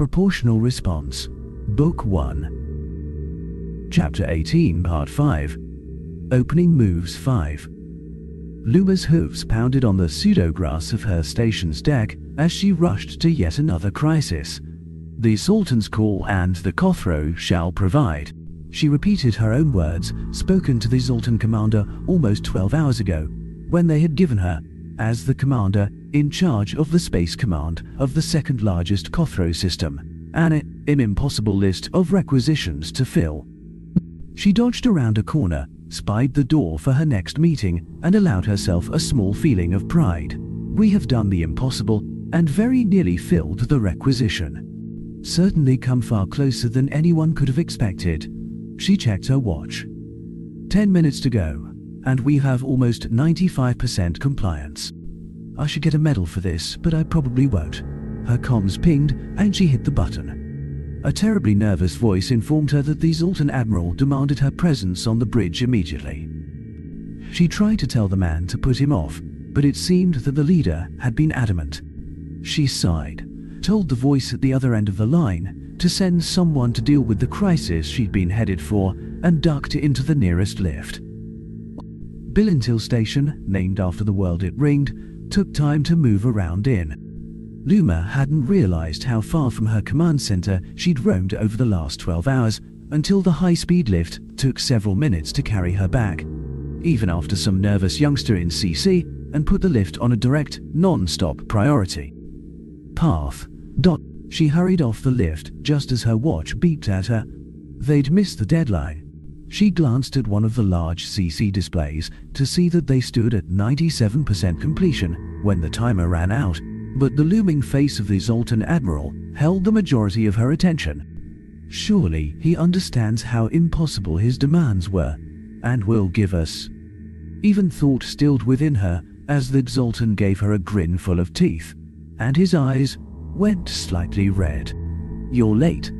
Proportional Response. Book 1. Chapter 18, Part 5. Opening Moves 5. Luma's hooves pounded on the pseudo-grass of her station's deck as she rushed to yet another crisis. The Sultan's call and the Kothro shall provide. She repeated her own words, spoken to the Zoltan commander almost 12 hours ago, when they had given her, as the commander in charge of the space command of the second largest Kothro system, an impossible list of requisitions to fill. She dodged around a corner, spied the door for her next meeting, and allowed herself a small feeling of pride. We have done the impossible and very nearly filled the requisition. Certainly come far closer than anyone could have expected. She checked her watch. 10 minutes to go, and we have almost 95% compliance. I should get a medal for this, but I probably won't. Her comms pinged, and she hit the button. A terribly nervous voice informed her that the Zoltan Admiral demanded her presence on the bridge immediately. She tried to tell the man to put him off, but it seemed that the leader had been adamant. She sighed, told the voice at the other end of the line to send someone to deal with the crisis she'd been headed for, and ducked into the nearest lift. Billintil Station, named after the world it ringed, took time to move around in. Luma hadn't realized how far from her command center she'd roamed over the last 12 hours, until the high-speed lift took several minutes to carry her back, even after some nervous youngster in CC, and put the lift on a direct, non-stop priority path. She hurried off the lift just as her watch beeped at her. They'd missed the deadline. She glanced at one of the large CC displays to see that they stood at 97% completion when the timer ran out, but the looming face of the Zoltan Admiral held the majority of her attention. Surely he understands how impossible his demands were, and will give us. Even thought stilled within her as the Zoltan gave her a grin full of teeth, and his eyes went slightly red. "You're late."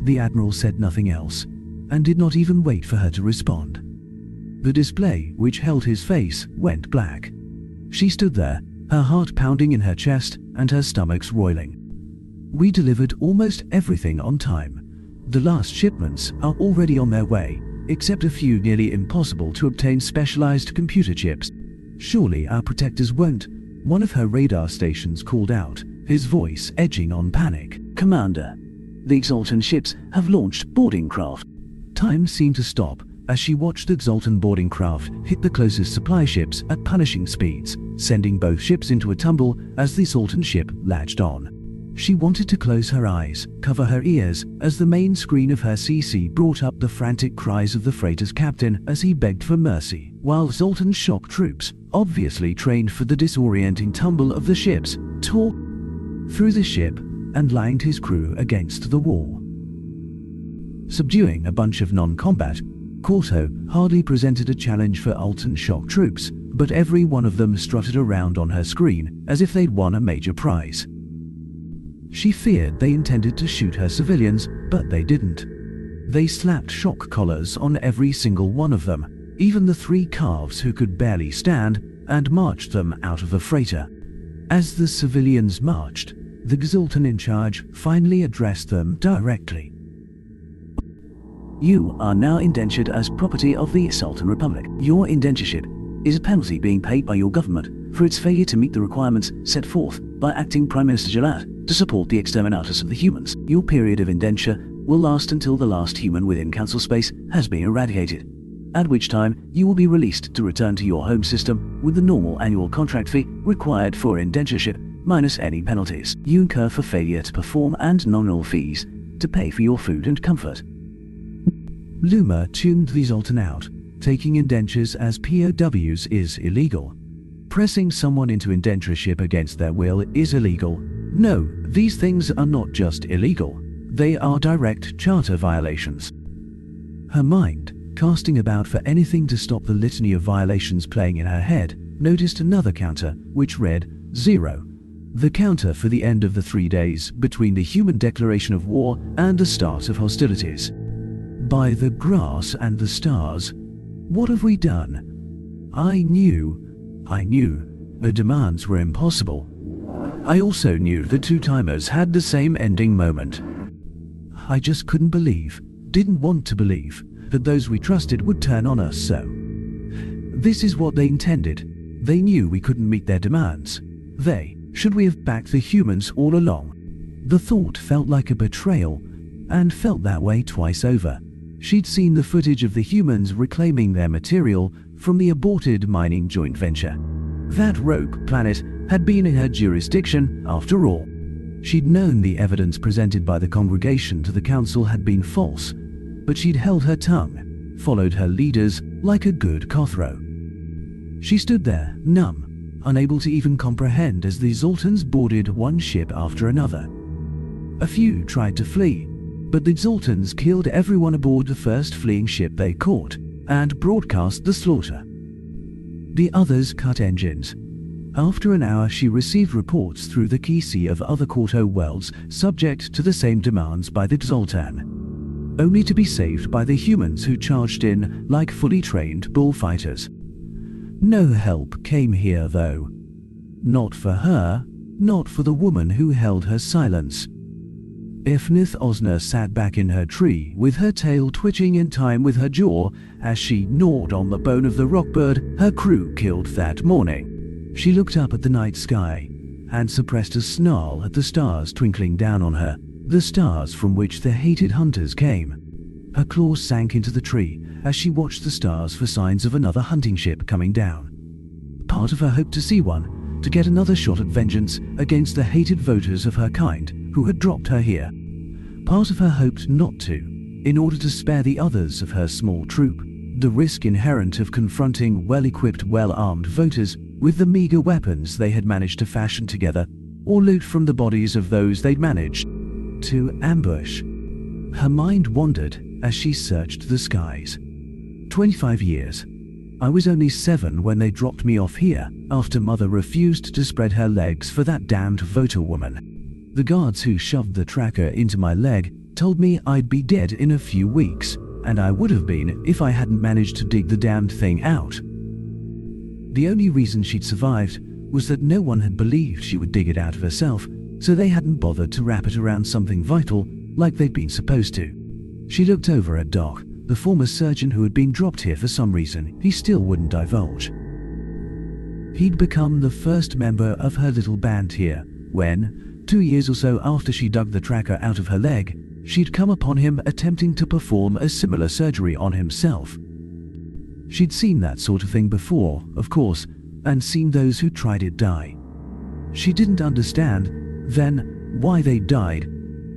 The Admiral said nothing else, and did not even wait for her to respond. The display, which held his face, went black. She stood there, her heart pounding in her chest and her stomach's roiling. "We delivered almost everything on time. The last shipments are already on their way, except a few nearly impossible to obtain specialized computer chips. Surely our protectors won't." One of her radar stations called out, his voice edging on panic. "Commander, the Zoltan ships have launched boarding craft." Time seemed to stop as she watched the Zoltan boarding craft hit the closest supply ships at punishing speeds, sending both ships into a tumble as the Zoltan ship latched on. She wanted to close her eyes, cover her ears, as the main screen of her CC brought up the frantic cries of the freighter's captain as he begged for mercy, while Zoltan's shock troops, obviously trained for the disorienting tumble of the ships, tore through the ship and lined his crew against the wall. Subduing a bunch of non-combat, Corto hardly presented a challenge for Altan shock troops, but every one of them strutted around on her screen as if they'd won a major prize. She feared they intended to shoot her civilians, but they didn't. They slapped shock collars on every single one of them, even the 3 calves who could barely stand, and marched them out of the freighter. As the civilians marched, the Zoltan in charge finally addressed them directly. "You are now indentured as property of the Sultan Republic. Your indentureship is a penalty being paid by your government for its failure to meet the requirements set forth by Acting Prime Minister Jalad to support the exterminatus of the humans. Your period of indenture will last until the last human within council space has been eradicated, at which time you will be released to return to your home system with the normal annual contract fee required for indentureship minus any penalties you incur for failure to perform and nominal fees to pay for your food and comfort." Luma tuned the Zoltan out. Taking indentures as POWs is illegal. Pressing someone into indentureship against their will is illegal. No, these things are not just illegal. They are direct charter violations. Her mind, casting about for anything to stop the litany of violations playing in her head, noticed another counter, which read 0. The counter for the end of the 3 days between the human declaration of war and the start of hostilities. By the grass and the stars. What have we done? I knew. The demands were impossible. I also knew the two timers had the same ending moment. I just couldn't believe, didn't want to believe, that those we trusted would turn on us so. This is what they intended. They knew we couldn't meet their demands. Should we have backed the humans all along? The thought felt like a betrayal, and felt that way twice over. She'd seen the footage of the humans reclaiming their material from the aborted mining joint venture. That rogue planet had been in her jurisdiction after all. She'd known the evidence presented by the congregation to the council had been false, but she'd held her tongue, followed her leaders like a good Cothro. She stood there, numb, unable to even comprehend as the Zoltans boarded one ship after another. A few tried to flee, but the Zoltans killed everyone aboard the first fleeing ship they caught and broadcast the slaughter. The others cut engines. After an hour, she received reports through the Kisi of other Quarto worlds subject to the same demands by the Zoltan, only to be saved by the humans who charged in like fully trained bullfighters. No help came here though. Not for her, not for the woman who held her silence. Ifnith Osner sat back in her tree, with her tail twitching in time with her jaw as she gnawed on the bone of the rockbird her crew killed that morning. She looked up at the night sky and suppressed a snarl at the stars twinkling down on her, the stars from which the hated hunters came. Her claws sank into the tree as she watched the stars for signs of another hunting ship coming down. Part of her hoped to see one, to get another shot at vengeance against the hated voters of her kind who had dropped her here. Part of her hoped not to, in order to spare the others of her small troop the risk inherent of confronting well-equipped, well-armed voters with the meager weapons they had managed to fashion together, or loot from the bodies of those they'd managed to ambush. Her mind wandered as she searched the skies. 25 years. I was only 7 when they dropped me off here, after Mother refused to spread her legs for that damned voter woman. The guards who shoved the tracker into my leg told me I'd be dead in a few weeks, and I would have been if I hadn't managed to dig the damned thing out. The only reason she'd survived was that no one had believed she would dig it out of herself, so they hadn't bothered to wrap it around something vital like they'd been supposed to. She looked over at Doc, the former surgeon who had been dropped here for some reason he still wouldn't divulge. He'd become the first member of her little band here when, 2 years or so after she dug the tracker out of her leg, she'd come upon him attempting to perform a similar surgery on himself. She'd seen that sort of thing before, of course, and seen those who tried it die. She didn't understand, then, why they died,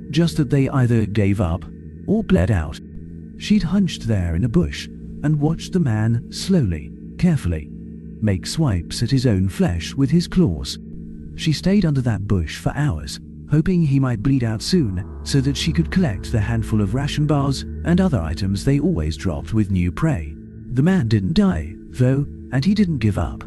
just that they either gave up or bled out. She'd hunched there in a bush and watched the man slowly, carefully, make swipes at his own flesh with his claws. She stayed under that bush for hours, hoping he might bleed out soon so that she could collect the handful of ration bars and other items they always dropped with new prey. The man didn't die, though, and he didn't give up.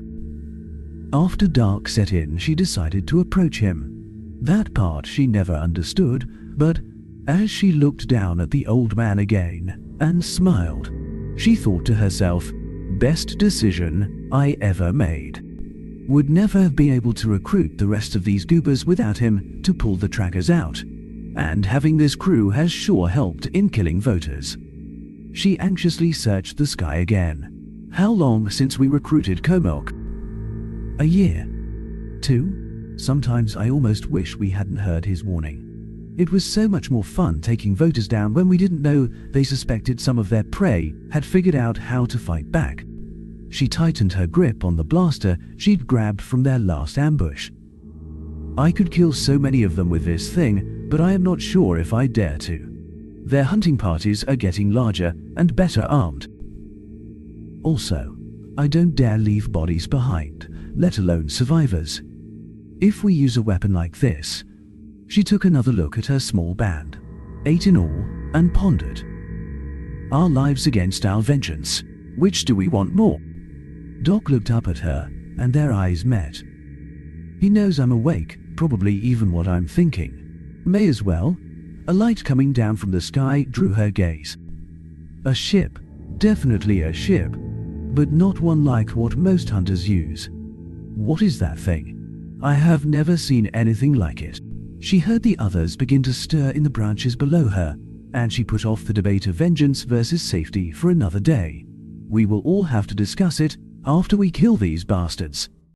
After dark set in, she decided to approach him. That part she never understood, but as she looked down at the old man again and smiled, she thought to herself, best decision I ever made. Would never have been able to recruit the rest of these goobers without him to pull the trackers out, and having this crew has sure helped in killing voters. She anxiously searched the sky again. How long since we recruited Komok? A year? 2? Sometimes I almost wish we hadn't heard his warning. It was so much more fun taking voters down when we didn't know they suspected some of their prey had figured out how to fight back. She tightened her grip on the blaster she'd grabbed from their last ambush. I could kill so many of them with this thing, but I am not sure if I dare to. Their hunting parties are getting larger and better armed. Also, I don't dare leave bodies behind, let alone survivors. If we use a weapon like this... She took another look at her small band, 8 in all, and pondered. Our lives against our vengeance. Which do we want more? Doc looked up at her, and their eyes met. He knows I'm awake, probably even what I'm thinking. May as well. A light coming down from the sky drew her gaze. A ship, definitely a ship, but not one like what most hunters use. What is that thing? I have never seen anything like it." She heard the others begin to stir in the branches below her, and she put off the debate of vengeance versus safety for another day. "We will all have to discuss it after we kill these bastards."